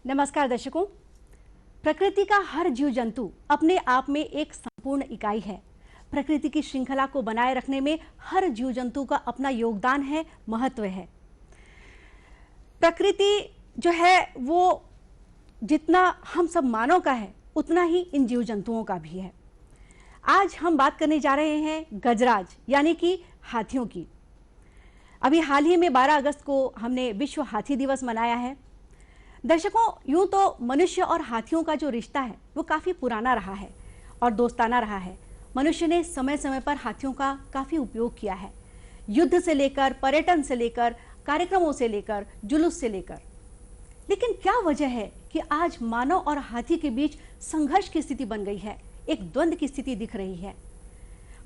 नमस्कार दर्शकों। प्रकृति का हर जीव जंतु अपने आप में एक संपूर्ण इकाई है। प्रकृति की श्रृंखला को बनाए रखने में हर जीव जंतु का अपना योगदान है, महत्व है। प्रकृति जो है वो जितना हम सब मानव का है उतना ही इन जीव जंतुओं का भी है। आज हम बात करने जा रहे हैं गजराज यानी कि हाथियों की। अभी हाल ही में 12 अगस्त को हमने विश्व हाथी दिवस मनाया है। दर्शकों, यूं तो मनुष्य और हाथियों का जो रिश्ता है वो काफ़ी पुराना रहा है और दोस्ताना रहा है। मनुष्य ने समय समय पर हाथियों का काफ़ी उपयोग किया है, युद्ध से लेकर, पर्यटन से लेकर, कार्यक्रमों से लेकर, जुलूस से लेकर। लेकिन क्या वजह है कि आज मानव और हाथी के बीच संघर्ष की स्थिति बन गई है, एक द्वंद्व की स्थिति दिख रही है।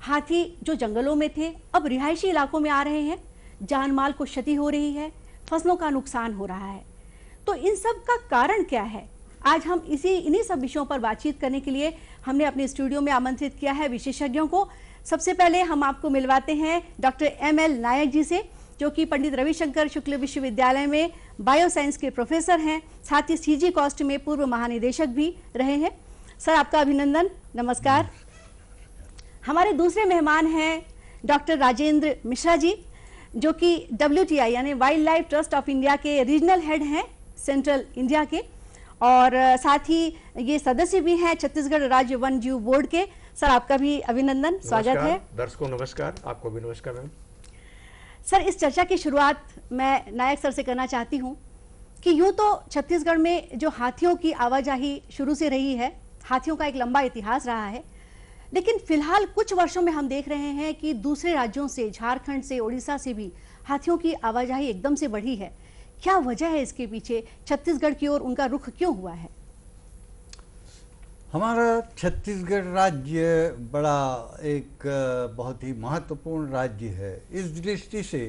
हाथी जो जंगलों में थे अब रिहायशी इलाकों में आ रहे हैं, जान माल को क्षति हो रही है, फसलों का नुकसान हो रहा है। तो इन सब का कारण क्या है? आज हम इन्हीं सब विषयों पर बातचीत करने के लिए हमने अपने स्टूडियो में आमंत्रित किया है विशेषज्ञों को। सबसे पहले हम आपको मिलवाते हैं डॉक्टर एम.एल. नायक जी से, जो कि पंडित रविशंकर शुक्ल विश्वविद्यालय में बायोसाइंस के प्रोफेसर हैं, साथ ही सीजी कॉस्ट में पूर्व महानिदेशक भी रहे हैं। सर, आपका अभिनंदन, नमस्कार। हमारे दूसरे मेहमान हैं डॉक्टर राजेंद्र मिश्रा जी, जो कि WTI यानी wild life trust of India के रीजनल हेड हैं सेंट्रल इंडिया के, और साथ ही ये सदस्य भी हैं छत्तीसगढ़ राज्य वन जीव बोर्ड के। सर, आपका भी अभिनंदन, स्वागत है। दर्शकों नमस्कार, आपको भी नमस्कार मैम। सर, इस चर्चा की शुरुआत मैं नायक सर से करना चाहती हूँ कि यूँ तो छत्तीसगढ़ में जो हाथियों की आवाजाही शुरू से रही है, हाथियों का एक लंबा इतिहास रहा है, लेकिन फिलहाल कुछ वर्षों में हम देख रहे हैं कि दूसरे राज्यों से, झारखंड से, उड़ीसा से भी हाथियों की आवाजाही एकदम से बढ़ी है। क्या वजह है इसके पीछे? छत्तीसगढ़ की ओर उनका रुख क्यों हुआ है? हमारा छत्तीसगढ़ राज्य बड़ा एक बहुत ही महत्वपूर्ण राज्य है इस दृष्टि से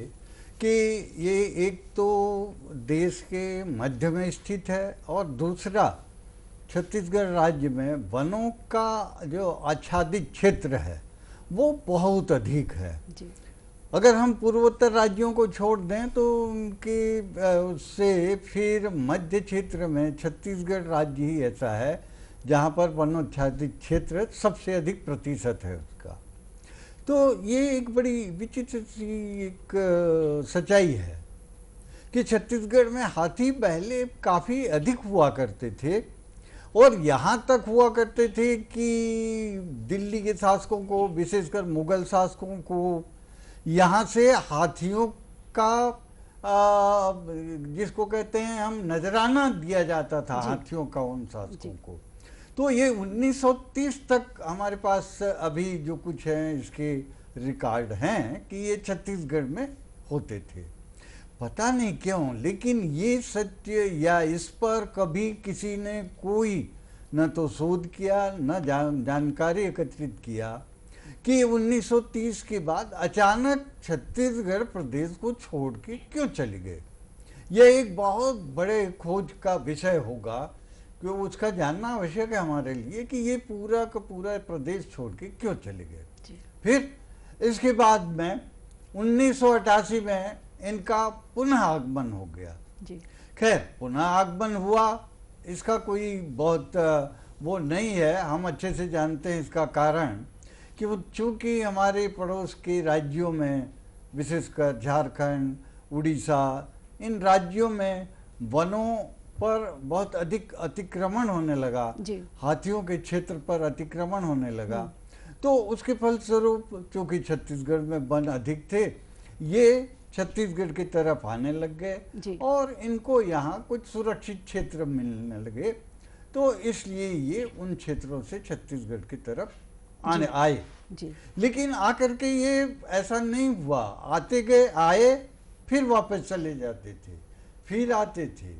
कि ये एक तो देश के मध्य में स्थित है और दूसरा छत्तीसगढ़ राज्य में वनों का जो आच्छादित क्षेत्र है वो बहुत अधिक है जी। अगर हम पूर्वोत्तर राज्यों को छोड़ दें तो उनके उससे फिर मध्य क्षेत्र में छत्तीसगढ़ राज्य ही ऐसा है जहाँ पर वनोच्छादित क्षेत्र सबसे अधिक प्रतिशत है उसका। तो ये एक बड़ी विचित्र सी एक सच्चाई है कि छत्तीसगढ़ में हाथी पहले काफ़ी अधिक हुआ करते थे और यहाँ तक हुआ करते थे कि दिल्ली के शासकों को, विशेषकर मुगल शासकों को, यहाँ से हाथियों का जिसको कहते हैं हम नजराना दिया जाता था हाथियों का उन शासकों को। तो ये 1930 तक हमारे पास अभी जो कुछ है इसके रिकॉर्ड हैं कि ये छत्तीसगढ़ में होते थे। पता नहीं क्यों, लेकिन ये सत्य या इस पर कभी किसी ने कोई न तो शोध किया न जानकारी एकत्रित किया कि 1930 के बाद अचानक छत्तीसगढ़ प्रदेश को छोड़ के क्यों चले गए। यह एक बहुत बड़े खोज का विषय होगा कि उसका जानना आवश्यक है हमारे लिए कि ये पूरा का पूरा प्रदेश छोड़ के क्यों चले गए। फिर इसके बाद में 1988 में इनका पुनः आगमन हो गया। खैर, पुनः आगमन हुआ, इसका कोई बहुत वो नहीं है। हम अच्छे से जानते हैं इसका कारण कि वो चूँकि हमारे पड़ोस के राज्यों में, विशेषकर झारखंड, उड़ीसा, इन राज्यों में वनों पर बहुत अधिक अतिक्रमण होने लगा, हाथियों के क्षेत्र पर अतिक्रमण होने लगा। तो उसके फलस्वरूप चूँकि छत्तीसगढ़ में वन अधिक थे, ये छत्तीसगढ़ की तरफ आने लग गए और इनको यहाँ कुछ सुरक्षित क्षेत्र मिलने लगे। तो इसलिए ये उन क्षेत्रों से छत्तीसगढ़ की तरफ आए। लेकिन आकर के ये ऐसा नहीं हुआ, आते गए, आए, फिर वापस चले जाते थे, फिर आते थे।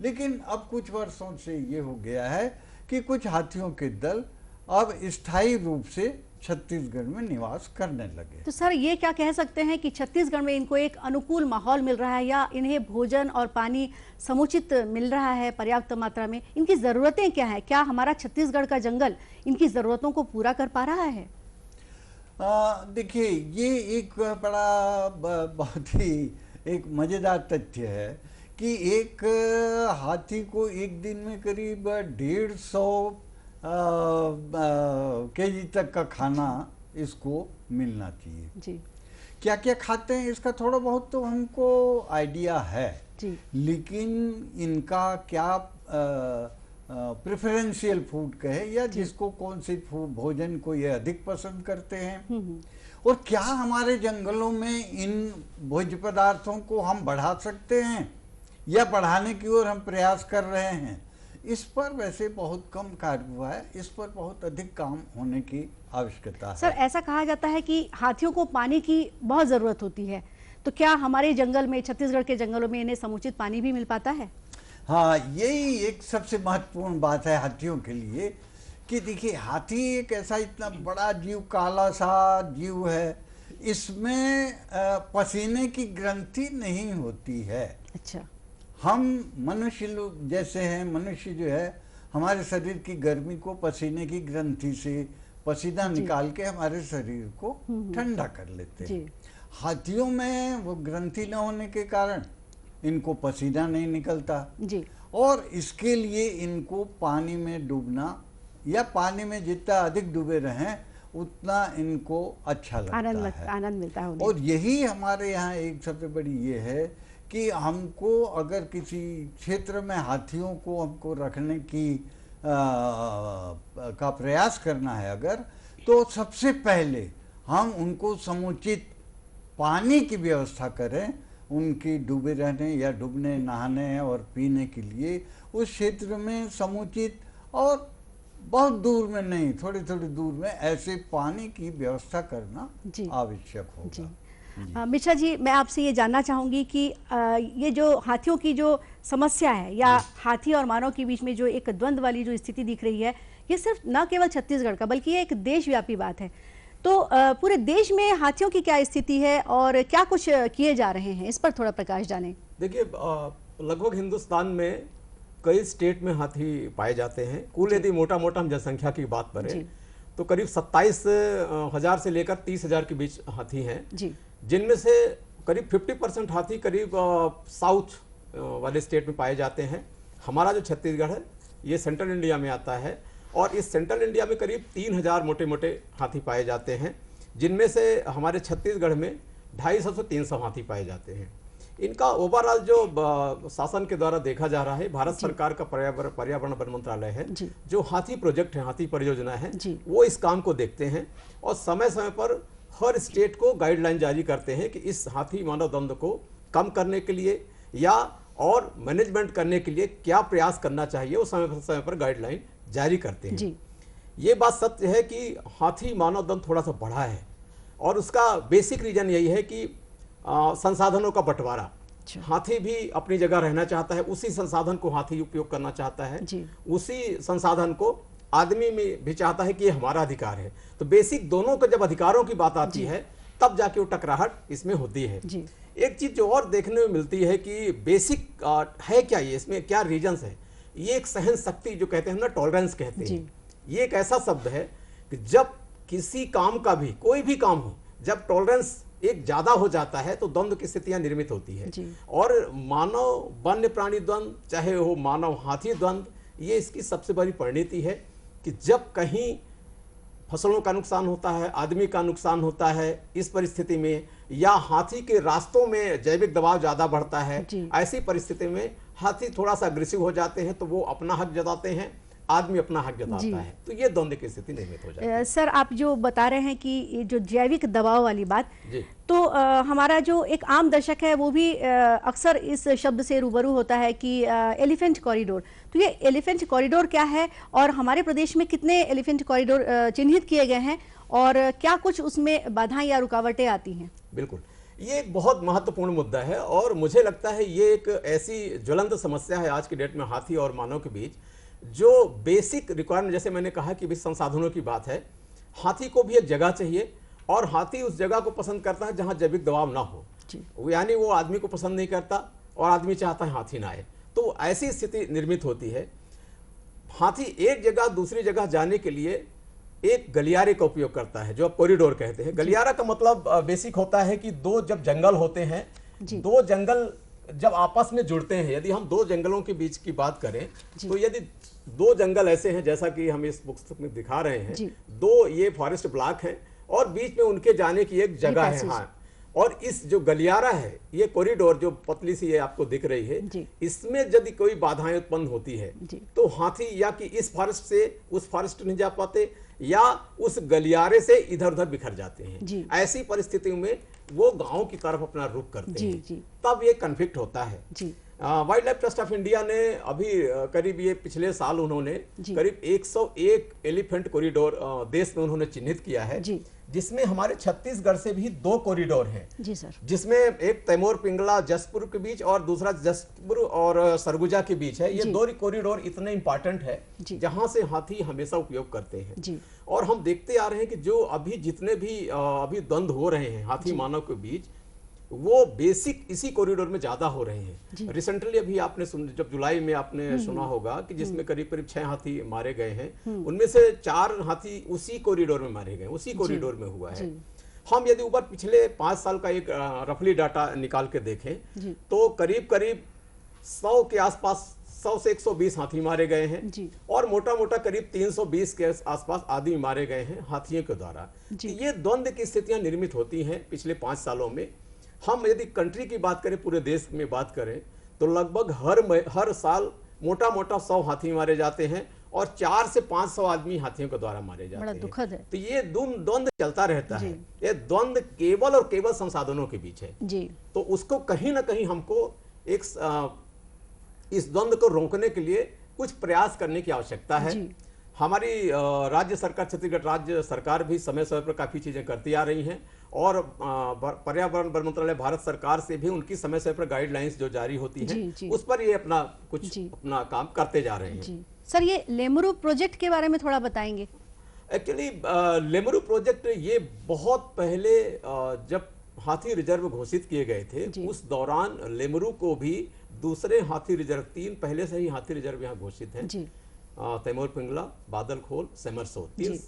लेकिन अब कुछ वर्षों से ये हो गया है कि कुछ हाथियों के दल अब स्थायी रूप से छत्तीसगढ़ में निवास करने लगे। तो सर, ये क्या कह सकते हैं कि छत्तीसगढ़ में इनको एक अनुकूल माहौल मिल रहा है या इन्हें भोजन और पानी समुचित मिल रहा है पर्याप्त मात्रा में? इनकी ज़रूरतें क्या हैं? क्या हमारा छत्तीसगढ़ का जंगल इनकी ज़रूरतों को पूरा कर पा रहा है? देखिए, ये एक बड़ा बहुत ही एक मज़ेदार तथ्य है कि एक हाथी को एक दिन में करीब 150 केजी तक का खाना इसको मिलना चाहिए जी क्या क्या खाते हैं इसका थोड़ा बहुत तो हमको आइडिया है जी लेकिन इनका क्या प्रेफरेंशियल फूड कहे या जिसको कौन सी भोजन को ये अधिक पसंद करते हैं और क्या हमारे जंगलों में इन भोज्य पदार्थों को हम बढ़ा सकते हैं या बढ़ाने की ओर हम प्रयास कर रहे हैं इस पर वैसे बहुत कम कार्य हुआ है इस पर बहुत अधिक काम होने की आवश्यकता है। सर ऐसा कहा जाता है कि हाथियों को पानी की बहुत ज़रूरत होती है, तो क्या हमारे जंगल में, छत्तीसगढ़ के जंगलों में इन्हें समुचित पानी भी मिल पाता है? हाँ, यही एक सबसे महत्वपूर्ण बात है हाथियों के लिए कि देखिए हाथी एक ऐसा इतना बड़ा जीव, काला सा जीव है, इसमें पसीने की ग्रंथि नहीं होती है। अच्छा। हम मनुष्य लोग जैसे हैं, मनुष्य जो है हमारे शरीर की गर्मी को पसीने की ग्रंथि से पसीना निकाल के हमारे शरीर को ठंडा कर लेते हैं। हाथियों में वो ग्रंथि न होने के कारण इनको पसीना नहीं निकलता जी। और इसके लिए इनको पानी में डूबना या पानी में जितना अधिक डूबे रहें उतना इनको अच्छा लगता है, आनंद मिलता है। और यही हमारे यहाँ एक सबसे बड़ी ये है कि हमको अगर किसी क्षेत्र में हाथियों को हमको रखने की का प्रयास करना है अगर, तो सबसे पहले हम उनको समुचित पानी की व्यवस्था करें, उनकी डूबे रहने या डूबने, नहाने और पीने के लिए उस क्षेत्र में समुचित और बहुत दूर में नहीं, थोड़ी थोड़ी दूर में ऐसे पानी की व्यवस्था करना आवश्यक होगा। मिश्रा जी, मैं आपसे ये जानना चाहूँगी कि ये जो हाथियों की जो समस्या है या हाथी और मानव के बीच में जो एक द्वंद्व वाली जो स्थिति दिख रही है, ये सिर्फ न केवल छत्तीसगढ़ का बल्कि ये एक देशव्यापी बात है। तो पूरे देश में हाथियों की क्या स्थिति है और क्या कुछ किए जा रहे हैं, इस पर थोड़ा प्रकाश डालें। देखिए, लगभग हिंदुस्तान में कई स्टेट में हाथी पाए जाते हैं। कुल यदि मोटा मोटा हम जनसंख्या की बात करें तो करीब 27,000 से लेकर 30,000 के बीच हाथी हैं, जिनमें से करीब 50% हाथी करीब साउथ वाले स्टेट में पाए जाते हैं। हमारा जो छत्तीसगढ़ है ये सेंट्रल इंडिया में आता है और इस सेंट्रल इंडिया में करीब 3,000 मोटे मोटे हाथी पाए जाते हैं, जिनमें से हमारे छत्तीसगढ़ में 250 से 300 हाथी पाए जाते हैं। इनका ओवरऑल जो शासन के द्वारा देखा जा रहा है, भारत सरकार का पर्यावरण वन मंत्रालय है, जो हाथी प्रोजेक्ट है, हाथी परियोजना है, वो इस काम को देखते हैं और समय समय पर हर स्टेट को गाइडलाइन जारी करते हैं कि इस हाथी मानव द्वंद्व को कम करने के लिए या और मैनेजमेंट करने के लिए क्या प्रयास करना चाहिए, वो समय पर गाइडलाइन जारी करते हैं। ये बात सत्य है कि हाथी मानव द्वंद्व थोड़ा सा बढ़ा है और उसका बेसिक रीजन यही है कि संसाधनों का बंटवारा। हाथी भी अपनी जगह रहना चाहता है, उसी संसाधन को हाथी उपयोग करना चाहता है, उसी संसाधन को आदमी में भी चाहता है कि ये हमारा अधिकार है। तो बेसिक दोनों के जब अधिकारों की बात आती है तब जाके वो टकराहट इसमें होती है। एक चीज जो और देखने में मिलती है कि बेसिक है क्या, ये इसमें क्या रीजंस है, ये एक सहन शक्ति जो कहते हैं ना, टॉलरेंस कहते हैं। ये एक ऐसा शब्द है कि जब किसी काम का भी, कोई भी काम हो, जब टॉलरेंस एक ज्यादा हो जाता है तो द्वंद्व की स्थितियां निर्मित होती है। और मानव वन्य प्राणी द्वंद्व, चाहे वो मानव हाथी द्वंद्व, ये इसकी सबसे बड़ी परिणति है कि जब कहीं फसलों का नुकसान होता है, आदमी का नुकसान होता है, इस परिस्थिति में, या हाथी के रास्तों में जैविक दबाव ज्यादा बढ़ता है, ऐसी परिस्थिति में हाथी थोड़ा सा अग्रेसिव हो जाते हैं तो वो अपना हक जताते हैं, आदमी अपना हक जताता है, तो ये द्वंद्व की स्थिति निर्मित हो जाती है। सर, आप जो बता रहे हैं कि ये जो जैविक दबाव वाली बात, तो हमारा जो एक आम दर्शक है वो भी अक्सर इस शब्द से रूबरू होता है कि एलिफेंट कॉरिडोर। तो ये एलिफेंट कॉरिडोर क्या है और हमारे प्रदेश में कितने एलिफेंट कॉरिडोर चिन्हित किए गए हैं और क्या कुछ उसमें बाधाएं या रुकावटें आती हैं? बिल्कुल, ये एक बहुत महत्वपूर्ण मुद्दा है और मुझे लगता है ये एक ऐसी ज्वलंत समस्या है आज की डेट में हाथी और मानव के बीच, जो बेसिक रिक्वायरमेंट, जैसे मैंने कहा कि भी संसाधनों की बात है, हाथी को भी एक जगह चाहिए और हाथी उस जगह को पसंद करता है जहां जैविक दबाव ना हो, यानी वो आदमी को पसंद नहीं करता और आदमी चाहता है हाथी ना आए। तो ऐसी स्थिति निर्मित होती है। हाथी एक जगह दूसरी जगह जाने के लिए एक गलियारे का उपयोग करता है, जो आप कॉरिडोर कहते हैं। गलियारा का मतलब बेसिक होता है कि दो जब जंगल होते हैं, दो जंगल जब आपस में जुड़ते हैं, यदि हम दो जंगलों के बीच की बात करें तो यदि दो जंगल ऐसे हैं जैसा कि हम इस पुस्तक में दिखा रहे हैं, दो ये फॉरेस्ट ब्लॉक हैं और बीच में उनके जाने की एक जगह है। हाँ, और इस जो गलियारा है, ये कॉरिडोर जो पतली सी ये आपको दिख रही है, इसमें यदि कोई बाधाएं उत्पन्न होती है तो हाथी या कि इस फॉरेस्ट से उस फॉरेस्ट नहीं जा पाते या उस गलियारे से इधर उधर बिखर जाते हैं। ऐसी परिस्थितियों में वो गांव की तरफ अपना रुख करते हैं, तब ये कन्फ्लिक्ट होता है। Wild life trust of India ने अभी करीब ये पिछले साल उन्होंने करीब 101 एलिफेंट कॉरिडोर देश में उन्होंने चिन्हित किया है, जिसमें हमारे छत्तीसगढ़ से भी 2 कॉरिडोर हैं जी सर, जिसमें एक तैमूर पिंगला जसपुर के बीच और दूसरा जसपुर और सरगुजा के बीच है। ये 2 कॉरिडोर इतने इंपॉर्टेंट है जहां से हाथी हमेशा उपयोग करते हैं। और हम देखते आ रहे हैं कि जो अभी जितने भी अभी द्वंद्व हो रहे हैं हाथी मानव के बीच, वो बेसिक इसी कॉरिडोर में ज्यादा हो रहे हैं। रिसेंटली अभी आपने जब जुलाई में आपने सुना होगा कि जिसमें करीब करीब 6 हाथी मारे गए हैं, उनमें से 4 हाथी उसी कॉरिडोर में मारे गए, उसी कॉरिडोर में हुआ है। हम यदि ऊपर पिछले 5 साल का एक रफली डाटा निकाल के देखें तो करीब करीब 100 के आसपास, 100 से 120 हाथी मारे गए हैं और मोटा मोटा करीब 320 के आसपास आदमी मारे गए हैं हाथियों के द्वारा। ये द्वंद्व की स्थितियां निर्मित होती हैं पिछले 5 सालों में। हम यदि कंट्री की बात करें, पूरे देश में बात करें, तो लगभग हर साल मोटा मोटा 100 हाथी मारे जाते हैं और 400 से 500 आदमी हाथियों के द्वारा मारे जाते हैं। दुखद है। तो ये द्वंद्व चलता रहता है। ये द्वंद्व केवल और केवल संसाधनों के बीच है जी। तो उसको कहीं ना कहीं हमको इस द्वंद्व को रोकने के लिए कुछ प्रयास करने की आवश्यकता है। हमारी राज्य सरकार, छत्तीसगढ़ राज्य सरकार भी समय समय पर काफी चीजें करती आ रही हैं और पर्यावरण वन मंत्रालय भारत सरकार से भी उनकी समय समय पर गाइडलाइंस जो जारी होती हैं, उस पर ये अपना काम करते जा रहे हैं। सर, ये लेमरू प्रोजेक्ट के बारे में थोड़ा बताएंगे? एक्चुअली लेमरू प्रोजेक्ट ये बहुत पहले जब हाथी रिजर्व घोषित किए गए थे, उस दौरान लेमरू को भी दूसरे हाथी रिजर्व, 3 पहले से ही हाथी रिजर्व यहाँ घोषित हैं, तैमूर पिंगला, बादलखोल, सेमरसो, 3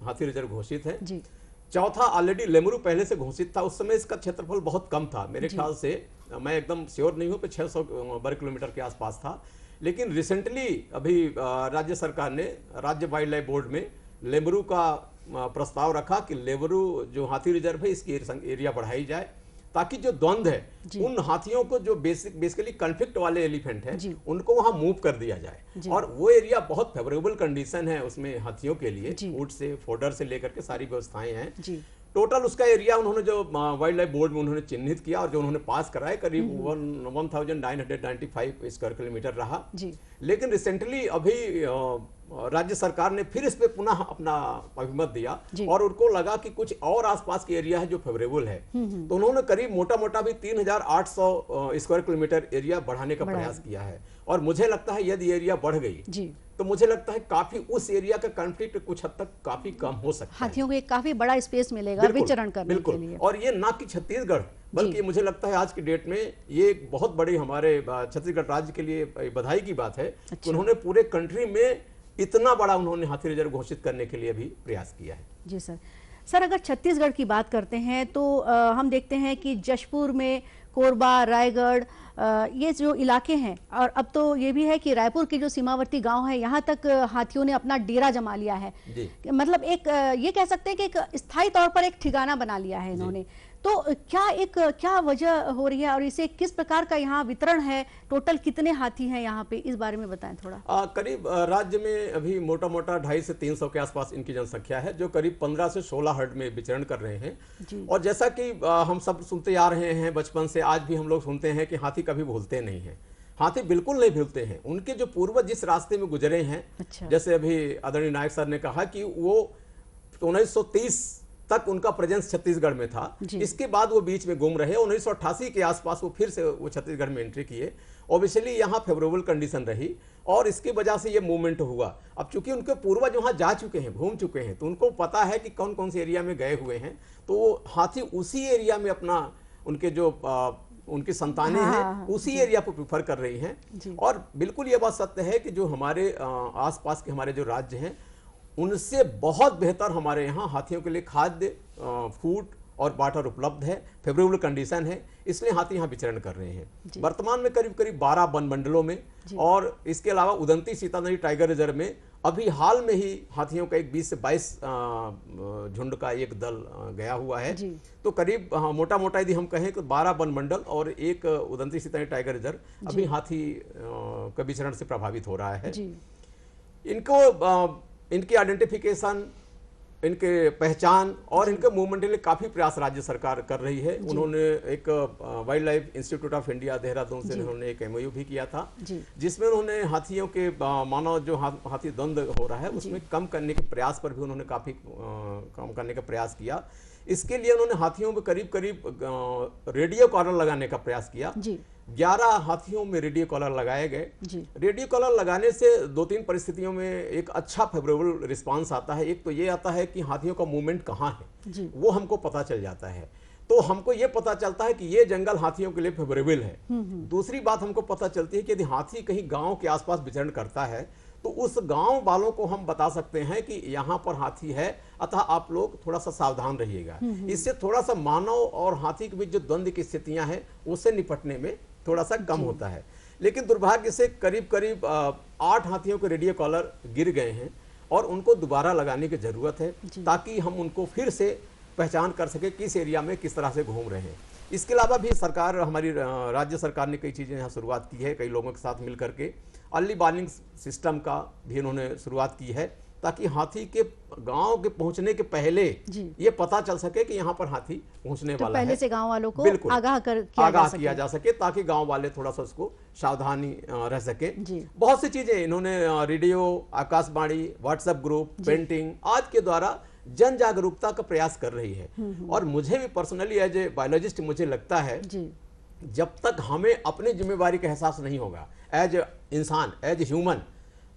हाथी रिजर्व घोषित है। चौथा ऑलरेडी लेमरू पहले से घोषित था। उस समय इसका क्षेत्रफल बहुत कम था, मेरे ख्याल से, मैं एकदम श्योर नहीं हूँ, 600 वर्ग किलोमीटर के आसपास था। लेकिन रिसेंटली अभी राज्य सरकार ने राज्य वाइल्ड लाइफ बोर्ड में लेमरू का प्रस्ताव रखा कि लेमरू जो हाथी रिजर्व है इसकी एरिया बढ़ाई जाए, ताकि जो द्वंद्व है उन हाथियों को, जो बेसिकली कॉन्फ्लिक्ट वाले एलिफेंट हैं, उनको वहां मूव कर दिया जाए। और वो एरिया बहुत फेवरेबल कंडीशन है उसमें हाथियों के लिए, फूड से, फोडर से लेकर के सारी व्यवस्थाएं हैं। टोटल उसका एरिया उन्होंने जो वाइल्ड लाइफ बोर्ड में उन्होंने चिन्हित किया और जो उन्होंने पास कराया करीब 1995 स्क्वायर किलोमीटर रहा। लेकिन रिसेंटली अभी राज्य सरकार ने फिर इस पे पुनः अपना अभिमत दिया और उनको लगा कि कुछ और आसपास के एरिया है जो फेवरेबल है, तो उन्होंने करीब मोटा मोटा भी 3800 स्क्वायर किलोमीटर एरिया बढ़ाने का प्रयास किया है। और मुझे लगता है यदि एरिया बढ़ गई तो मुझे लगता है काफी उस एरिया का कॉन्फ्लिक्ट कुछ हद तक काफी कम हो सकता है। हाथियों को एक काफी बड़ा स्पेस मिलेगा विचरण करने के लिए। और ये ना कि छत्तीसगढ़, बल्कि मुझे लगता है आज की डेट में ये एक बहुत बड़ी हमारे छत्तीसगढ़ राज्य के लिए बधाई की बात है कि उन्होंने पूरे कंट्री में इतना बड़ा उन्होंने हाथी रिजर्व घोषित करने के लिए भी प्रयास किया है। जी सर। सर, अगर छत्तीसगढ़ की बात करते हैं तो हम देखते हैं कि जशपुर में, कोरबा, रायगढ़, ये जो इलाके हैं, और अब तो ये भी है कि रायपुर के जो सीमावर्ती गांव है, यहाँ तक हाथियों ने अपना डेरा जमा लिया है। मतलब एक ये कह सकते हैं कि एक स्थायी तौर पर एक ठिकाना बना लिया है इन्होंने। तो क्या वजह हो रही है और इसे किस प्रकार का यहाँ वितरण है, टोटल कितने हाथी हैं यहाँ पे, इस बारे में बताएं थोड़ा। करीब राज्य में अभी मोटा मोटा 250 से 300 के आसपास इनकी जनसंख्या है, जो करीब 15 से 16 हर्ड में विचरण कर रहे हैं। और जैसा कि हम सब सुनते आ रहे हैं बचपन से, आज भी हम लोग सुनते हैं कि हाथी कभी भूलते नहीं है। हाथी बिल्कुल नहीं भूलते हैं। उनके जो पूर्वज जिस रास्ते में गुजरे हैं, जैसे अभी आदरणीय नायक सर ने कहा कि वो 1930 तक उनका प्रेजेंस छत्तीसगढ़ में था, इसके बाद वो बीच में गुम रहे। 1988 के आसपास वो फिर से वो छत्तीसगढ़ में एंट्री किए। ऑब्वियसली यहाँ फेवरेबल कंडीशन रही और इसकी वजह से ये मूवमेंट हुआ। अब चूंकि उनके पूर्वज वहाँ जा चुके हैं, घूम चुके हैं, तो उनको पता है कि कौन कौन से एरिया में गए हुए हैं, तो हाथी उसी एरिया में अपना, उनके जो उनकी संतानें हैं उसी एरिया को प्रिफर कर रही हैं। और बिल्कुल ये बात सत्य है कि जो हमारे आसपास के हमारे जो राज्य हैं, उनसे बहुत बेहतर हमारे यहाँ हाथियों के लिए खाद्य, फूड और वाटर उपलब्ध है, फेवरेबल कंडीशन है, इसलिए हाथी यहाँ विचरण कर रहे हैं। वर्तमान में करीब करीब 12 वन मंडलों में और इसके अलावा उदंती सीता नदी टाइगर रिजर्व में अभी हाल में ही हाथियों का एक 20 से 22 झुंड का एक दल गया हुआ है। तो करीब मोटा मोटा यदि हम कहें तो 12 वन मंडल और एक उदंती सीता नदी टाइगर रिजर्व अभी हाथी का विचरण से प्रभावित हो रहा है। इनकी आइडेंटिफिकेशन, इनके पहचान और इनके मूवमेंट के लिए काफी प्रयास राज्य सरकार कर रही है। उन्होंने एक wild life institute of India Dehradun से उन्होंने एक MOU भी किया था, जिसमें उन्होंने हाथियों के मानव जो हाथी द्वंद हो रहा है उसमें कम करने के प्रयास पर भी उन्होंने काफी कम करने का प्रयास किया। इसके लिए उन्होंने हाथियों में करीब करीब रेडियो कॉलर लगाने का प्रयास किया। 11 हाथियों में रेडियो कॉलर लगाए गए। रेडियो कॉलर लगाने से 2-3 परिस्थितियों में एक अच्छा फेवरेबल रिस्पांस आता है। एक तो ये आता है कि हाथियों का मूवमेंट कहाँ है वो हमको पता चल जाता है, तो हमको ये पता चलता है कि ये जंगल हाथियों के लिए फेवरेबल है। दूसरी बात हमको पता चलती है कि यदि हाथी कहीं गांव के आसपास विचरण करता है तो उस गांव वालों को हम बता सकते हैं कि यहाँ पर हाथी है, अतः आप लोग थोड़ा सा सावधान रहिएगा। इससे थोड़ा सा मानव और हाथी के बीच जो द्वंद्व की स्थितियां हैं उससे निपटने में थोड़ा सा कम होता है। लेकिन दुर्भाग्य से करीब करीब 8 हाथियों के रेडियो कॉलर गिर गए हैं और उनको दोबारा लगाने की जरूरत है ताकि हम उनको फिर से पहचान कर सके किस एरिया में किस तरह से घूम रहे हैं। इसके अलावा भी सरकार, हमारी राज्य सरकार ने कई चीज़ें यहाँ शुरुआत की है, कई लोगों के साथ मिल करके अर्ली वार्निंग सिस्टम का भी उन्होंने शुरुआत की है ताकि हाथी के गांव के पहुंचने के पहले ये पता चल सके कि यहाँ पर हाथी पहुंचने वाला है। पहले से गांव वालों को बिल्कुल आगाह किया जा सके ताकि गांव वाले थोड़ा सा उसको सावधानी रह सके। बहुत सी चीजें इन्होंने radio, Akashvani, WhatsApp group, painting आज के द्वारा जन जागरूकता का प्रयास कर रही है। और मुझे भी पर्सनली एज ए बायोलॉजिस्ट मुझे लगता है जब तक हमें अपनी जिम्मेवारी का एहसास नहीं होगा एज इंसान, एज ह्यूमन,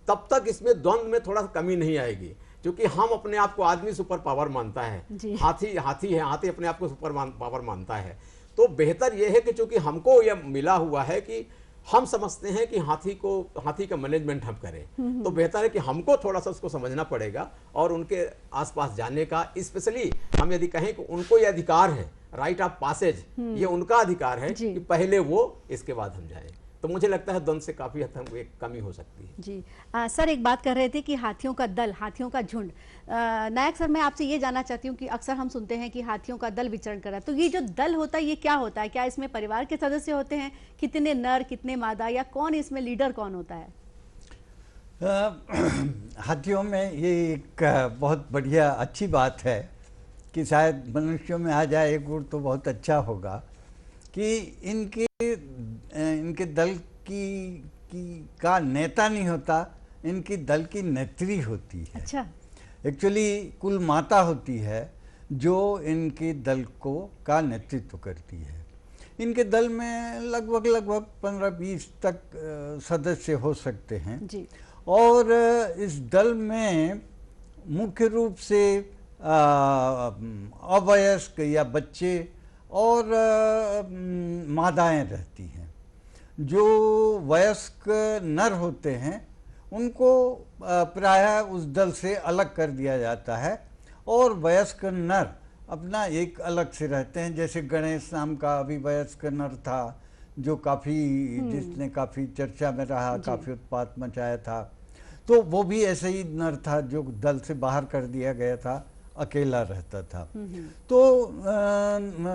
तब तक इसमें द्वंद्व में थोड़ा सा कमी नहीं आएगी। क्योंकि हम अपने आप को आदमी सुपर पावर मानता है, हाथी है, हाथी अपने आप को सुपर पावर मानता है। तो बेहतर यह है कि चूंकि हमको यह मिला हुआ है कि हम समझते हैं कि हाथी का मैनेजमेंट हम करें, तो बेहतर है कि हमको थोड़ा सा उसको समझना पड़ेगा और उनके आसपास जाने का, स्पेशली हम यदि कहें कि उनको ये अधिकार है, राइट ऑफ पासेज, ये उनका अधिकार है कि पहले वो, इसके बाद हम जाएं। तो मुझे लगता है द्वंद्व से काफी हद तक एक कमी हो सकती है। जी सर, एक बात कर रहे थे कि हाथियों का दल, हाथियों का झुंड। नायक सर, मैं आपसे ये जानना चाहती हूँ कि अक्सर हम सुनते हैं कि हाथियों का दल विचरण कर रहा है, तो ये जो दल होता है ये क्या होता है? क्या इसमें परिवार के सदस्य होते हैं? कितने नर, कितने मादा, या कौन इसमें लीडर कौन होता है? हाथियों में ये एक बहुत बढ़िया अच्छी बात है कि शायद मनुष्यों में आ जाए एक गुण तो बहुत अच्छा होगा कि इनके दल का नेता नहीं होता, इनकी दल की नेत्री होती है। अच्छा। एक्चुअली कुल माता होती है जो इनके दल का नेतृत्व करती है। इनके दल में लगभग 15-20 तक सदस्य हो सकते हैं जी। और इस दल में मुख्य रूप से अवयस्क या बच्चे और मादाएं रहती हैं। जो वयस्क नर होते हैं उनको प्रायः उस दल से अलग कर दिया जाता है और वयस्क नर अपना एक अलग से रहते हैं। जैसे गणेश नाम का अभी वयस्क नर था जो जिसने काफ़ी चर्चा में रहा, काफ़ी उत्पात मचाया था, तो वो भी ऐसे ही नर था जो दल से बाहर कर दिया गया था, अकेला रहता था। तो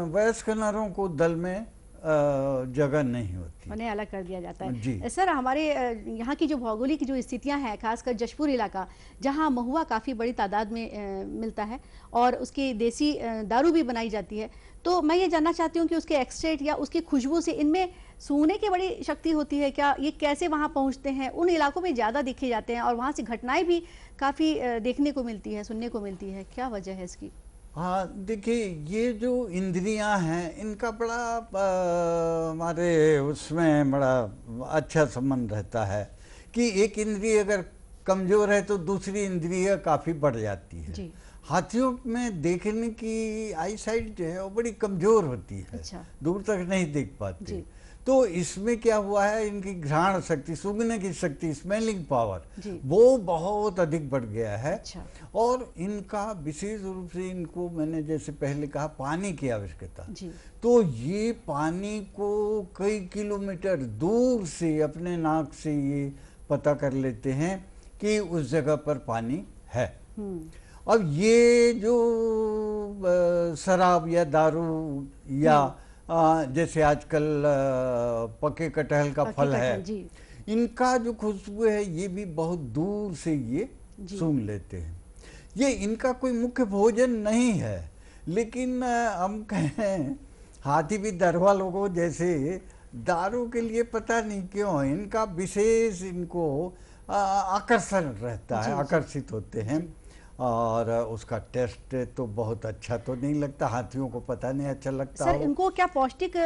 वयस्क नरों को दल में जगह नहीं होती, उन्हें अलग कर दिया जाता है। सर, हमारे यहाँ की जो भौगोलिक जो स्थितियाँ हैं, खासकर जशपुर इलाका जहाँ महुआ काफ़ी बड़ी तादाद में मिलता है और उसकी देसी दारू भी बनाई जाती है, तो मैं ये जानना चाहती हूँ कि उसके एक्सट्रैक्ट या उसकी खुशबू से इनमें सूंघने की बड़ी शक्ति होती है क्या? ये कैसे वहाँ पहुँचते हैं? उन इलाकों में ज़्यादा देखे जाते हैं और वहाँ से घटनाएं भी काफ़ी देखने को मिलती है, सुनने को मिलती है, क्या वजह है इसकी? हाँ, देखिए, ये जो इंद्रियां हैं इनका बड़ा हमारे उसमें बड़ा अच्छा संबंध रहता है कि एक इंद्रिय अगर कमज़ोर है तो दूसरी इंद्रिय काफ़ी बढ़ जाती है। हाथियों में देखने की आई साइट जो है वो बड़ी कमजोर होती है। अच्छा। दूर तक नहीं देख पाते। जी। तो इसमें क्या हुआ है, इनकी घ्राण शक्ति, सूंघने की शक्ति, स्मेलिंग पावर, जी। वो बहुत अधिक बढ़ गया है। अच्छा। और इनका विशेष रूप से इनको मैंने जैसे पहले कहा पानी की आवश्यकता, जी। तो ये पानी को कई किलोमीटर दूर से अपने नाक से ये पता कर लेते हैं कि उस जगह पर पानी है। अब ये जो शराब या दारू या जैसे आजकल पके कटहल का फल है, जी। इनका जो खुशबू है ये भी बहुत दूर से ये सूंघ लेते हैं। ये इनका कोई मुख्य भोजन नहीं है, लेकिन हम कहें हाथी भी दरवा लोगों जैसे दारू के लिए पता नहीं क्यों इनका विशेष इनको आकर्षण रहता है, आकर्षित होते हैं। और उसका टेस्ट तो बहुत अच्छा तो नहीं लगता, हाथियों को पता नहीं अच्छा लगता। सर, इनको क्या पौष्टिक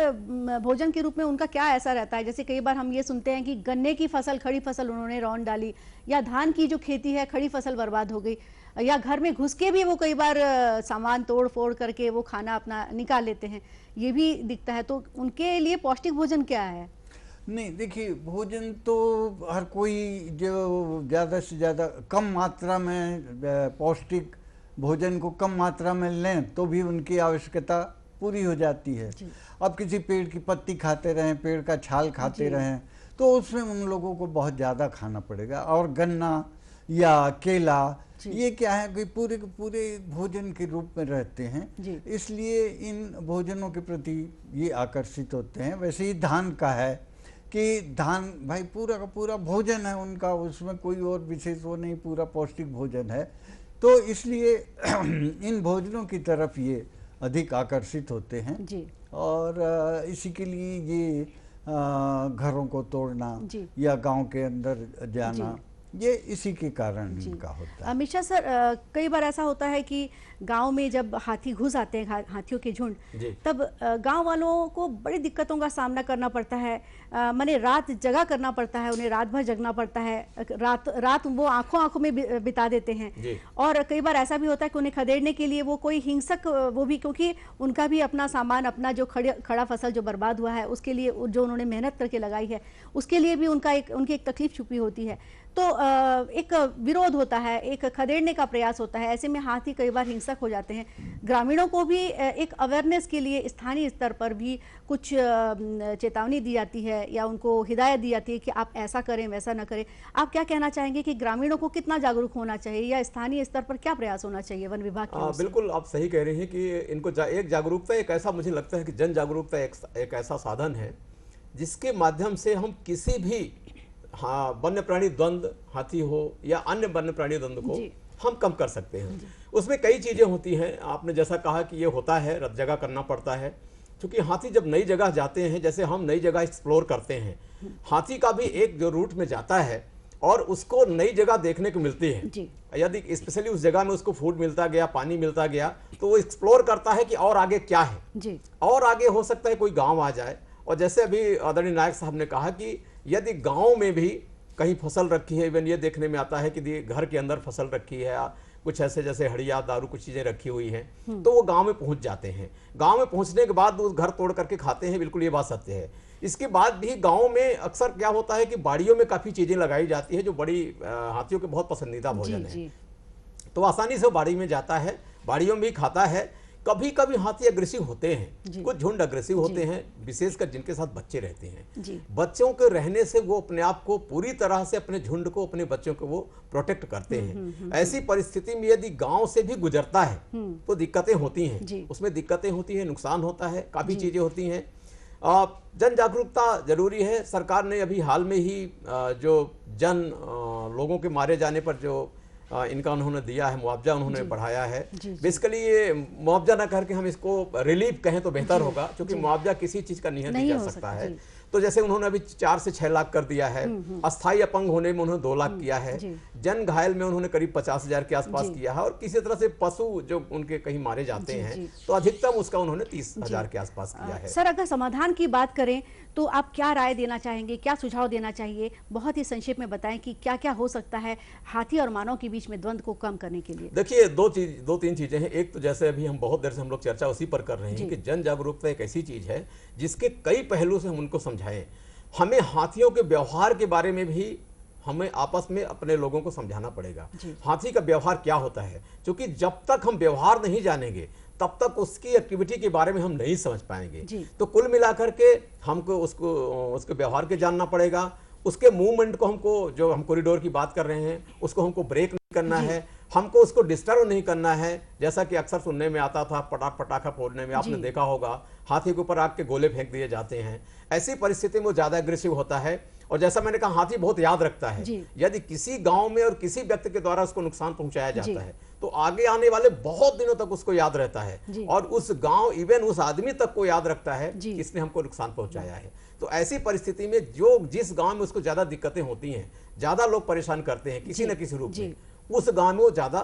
भोजन के रूप में उनका क्या ऐसा रहता है? जैसे कई बार हम ये सुनते हैं कि गन्ने की फसल, खड़ी फसल उन्होंने रौंद डाली, या धान की जो खेती है खड़ी फसल बर्बाद हो गई, या घर में घुस के भी वो कई बार सामान तोड़ फोड़ करके वो खाना अपना निकाल लेते हैं, ये भी दिखता है। तो उनके लिए पौष्टिक भोजन क्या है? नहीं, देखिए, भोजन तो हर कोई जो ज़्यादा से ज़्यादा कम मात्रा में पौष्टिक भोजन को कम मात्रा में लें तो भी उनकी आवश्यकता पूरी हो जाती है। अब किसी पेड़ की पत्ती खाते रहें, पेड़ का छाल खाते रहें, तो उसमें उन लोगों को बहुत ज़्यादा खाना पड़ेगा। और गन्ना या केला, ये क्या है कि पूरे के पूरे भोजन के रूप में रहते हैं, इसलिए इन भोजनों के प्रति ये आकर्षित होते हैं। वैसे ही धान का है कि धान भाई पूरा का पूरा भोजन है उनका, उसमें कोई और विशेष वो नहीं, पूरा पौष्टिक भोजन है। तो इसलिए इन भोजनों की तरफ ये अधिक आकर्षित होते हैं जी। और इसी के लिए ये घरों को तोड़ना या गांव के अंदर जाना, ये इसी के कारण इनका होता है। मिश्रा सर, कई बार ऐसा होता है कि गांव में जब हाथी घुस आते हैं, हाथियों के झुंड, तब गांव वालों को बड़ी दिक्कतों का सामना करना पड़ता है। माने रात जगा करना पड़ता है, उन्हें रात भर जगना पड़ता है, रात वो आंखों में बिता देते हैं। और कई बार ऐसा भी होता है कि उन्हें खदेड़ने के लिए वो कोई हिंसक, वो भी क्योंकि उनका भी अपना सामान, अपना जो खड़ा फसल जो बर्बाद हुआ है उसके लिए, जो उन्होंने मेहनत करके लगाई है, उसके लिए भी उनकी एक तकलीफ छुपी होती है। तो एक विरोध होता है, एक खदेड़ने का प्रयास होता है। ऐसे में हाथी कई बार हिंसक हो जाते हैं। ग्रामीणों को भी एक अवेयरनेस के लिए स्थानीय स्तर पर भी कुछ चेतावनी दी जाती है या उनको हिदायत दी जाती है कि आप ऐसा करें, वैसा ना करें। आप क्या कहना चाहेंगे कि ग्रामीणों को कितना जागरूक होना चाहिए या स्थानीय स्तर पर क्या प्रयास होना चाहिए वन विभाग की ओर से? बिल्कुल, आप सही कह रहे हैं कि इनको एक जागरूकता, एक ऐसा मुझे लगता है कि जन जागरूकता एक ऐसा साधन है जिसके माध्यम से हम किसी भी वन्य प्राणी द्वंद्व, हाथी हो या अन्य वन्य प्राणी द्वंद्व को हम कम कर सकते हैं। उसमें कई चीजें होती हैं। आपने जैसा कहा कि ये होता है, जगह करना पड़ता है, क्योंकि हाथी जब नई जगह जाते हैं, जैसे हम नई जगह एक्सप्लोर करते हैं, हाथी का भी एक जो रूट में जाता है और उसको नई जगह देखने को मिलती है। यदि स्पेशली उस जगह में उसको फूड मिलता गया, पानी मिलता गया, तो वो एक्सप्लोर करता है कि और आगे क्या है, और आगे हो सकता है कोई गाँव आ जाए। और जैसे अभी आदरणीय नायक साहब ने कहा कि यदि गांव में भी कहीं फसल रखी है, इवन ये देखने में आता है कि घर के अंदर फसल रखी है, कुछ ऐसे जैसे हड़िया, दारू, कुछ चीजें रखी हुई हैं, तो वो गांव में पहुंच जाते हैं। गांव में पहुंचने के बाद उस घर तोड़ करके खाते हैं, बिल्कुल ये बात सत्य है। इसके बाद भी गांव में अक्सर क्या होता है कि बाड़ियों में काफी चीजें लगाई जाती है जो बड़ी हाथियों के बहुत पसंदीदा भोजन है, तो आसानी से बाड़ी में जाता है, बाड़ियों में भी खाता है। कभी कभी हाथी अग्रेसिव होते हैं, कुछ झुंड अग्रेसिव होते हैं, विशेषकर जिनके साथ बच्चे रहते हैं। बच्चों के रहने से वो अपने आप को पूरी तरह से, अपने झुंड को, अपने बच्चों को वो प्रोटेक्ट करते हैं। ऐसी परिस्थिति में यदि गांव से भी गुजरता है तो दिक्कतें होती हैं, उसमें दिक्कतें होती हैं, नुकसान होता है, काफी चीजें होती हैं। जन जागरूकता जरूरी है। सरकार ने अभी हाल में ही जो लोगों के मारे जाने पर जो इनका उन्होंने दिया है मुआवजा, उन्होंने बढ़ाया है। बेसिकली ये मुआवजा ना करके हम इसको रिलीफ कहें तो बेहतर होगा, क्योंकि मुआवजा किसी चीज का नहीं दिया जा सकता है। तो जैसे उन्होंने अभी 4 से 6 लाख कर दिया है, अस्थाई अपंग होने में उन्होंने 2 लाख किया है, जन घायल में उन्होंने करीब 50,000 के आसपास किया है, और किसी तरह से पशु जो उनके कहीं मारे जाते हैं तो अधिकतम उसका उन्होंने 30,000 के आसपास किया है। सर, अगर समाधान की बात करें तो आप क्या राय देना चाहेंगे, क्या सुझाव देना चाहिए? बहुत ही संक्षेप में बताएं कि क्या क्या हो सकता है हाथी और मानव के बीच में द्वंद्व को कम करने के लिए। देखिए, दो तीन चीजें हैं। एक तो जैसे अभी हम बहुत देर से हम लोग चर्चा उसी पर कर रहे हैं कि जन जागरूकता एक ऐसी चीज है जिसके कई पहलू से हम उनको समझाएं। हमें हाथियों के व्यवहार के बारे में भी हमें आपस में अपने लोगों को समझाना पड़ेगा। हाथी का व्यवहार क्या होता है, क्योंकि जब तक हम व्यवहार नहीं जानेंगे तब तक उसकी एक्टिविटी के बारे में हम नहीं समझ पाएंगे। तो कुल मिलाकर के हमको उसके व्यवहार के जानना पड़ेगा, उसके मूवमेंट को हमको, जो हम कॉरिडोर की बात कर रहे हैं उसको हमको ब्रेक नहीं करना है, हमको उसको डिस्टर्ब नहीं करना है। जैसा कि अक्सर सुनने में आता था, पटाखा फोड़ने में आपने देखा होगा हाथी के ऊपर आग के गोले फेंक दिए जाते हैं। ऐसी परिस्थिति में वो ज्यादा एग्रेसिव होता है, और जैसा मैंने कहा हाथी बहुत याद रखता है। यदि किसी गांव में और किसी व्यक्ति के द्वारा उसको नुकसान पहुंचाया जाता है तो आगे आने वाले बहुत दिनों तक उसको याद रहता है, और उस गांव इवन उस आदमी तक को याद रखता है कि इसने हमको नुकसान पहुंचाया है। तो ऐसी परिस्थिति में जिस गांव में उसको ज्यादा दिक्कतें होती हैं, ज्यादा लोग परेशान करते हैं किसी न किसी रूप में, उस गांव में वो ज्यादा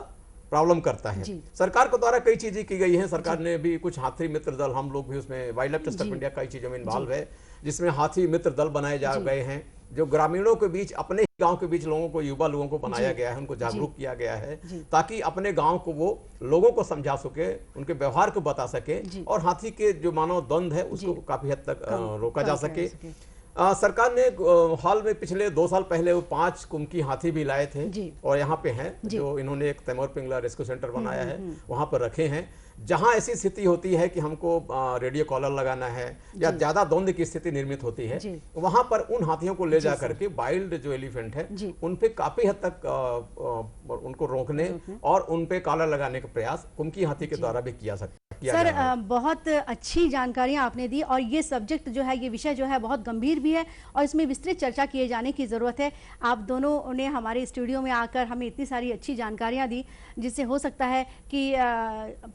प्रॉब्लम करता है। सरकार के द्वारा कई चीजें की गई हैं। सरकार ने भी कुछ हाथी मित्र दल, हम लोग भी उसमें wild life trust of India कई चीजों में इन्वॉल्व है, जिसमें हाथी मित्र दल बनाए जा गए हैं, जो ग्रामीणों के बीच, अपने गांव के बीच लोगों को, युवा लोगों को बनाया गया है, उनको जागरूक किया गया है, ताकि अपने गांव को वो लोगों को समझा सके, उनके व्यवहार को बता सके, और हाथी के जो मानव द्वंद्व है उसको काफी हद तक रोका जा सके। सरकार ने हाल में पिछले 2 साल पहले वो 5 कुमकी हाथी भी लाए थे, और यहाँ पे हैं, जो इन्होंने एक तैमूर पिंगला रेस्क्यू सेंटर बनाया है, वहाँ पर रखे हैं। जहां ऐसी स्थिति होती है कि हमको रेडियो कॉलर लगाना है या ज्यादा द्वंद्व की स्थिति निर्मित होती है, वहां पर उन हाथियों को ले जा करके वाइल्ड जो एलिफेंट है उन पे काफी हद तक उनको रोकने और उन पे कॉलर लगाने का प्रयास कुमकी हाथी के द्वारा भी किया सकता है। सर, बहुत अच्छी जानकारियां आपने दी, और ये सब्जेक्ट जो है, ये विषय जो है बहुत गंभीर भी है और इसमें विस्तृत चर्चा किए जाने की ज़रूरत है। आप दोनों ने हमारे स्टूडियो में आकर हमें इतनी सारी अच्छी जानकारियां दी, जिससे हो सकता है कि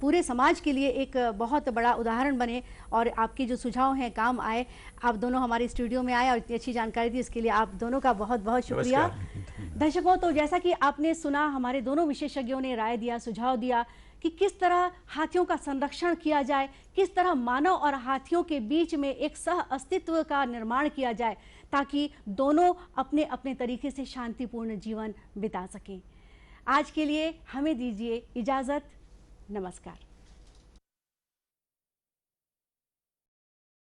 पूरे समाज के लिए एक बहुत बड़ा उदाहरण बने, और आपके जो सुझाव हैं काम आए। आप दोनों हमारे स्टूडियो में आए और इतनी अच्छी जानकारी दी, इसके लिए आप दोनों का बहुत बहुत शुक्रिया। दर्शकों, तो जैसा कि आपने सुना, हमारे दोनों विशेषज्ञों ने राय दिया, सुझाव दिया कि किस तरह हाथियों का संरक्षण किया जाए, किस तरह मानव और हाथियों के बीच में एक सह अस्तित्व का निर्माण किया जाए, ताकि दोनों अपने अपने तरीके से शांतिपूर्ण जीवन बिता सकें। आज के लिए हमें दीजिए इजाज़त। नमस्कार।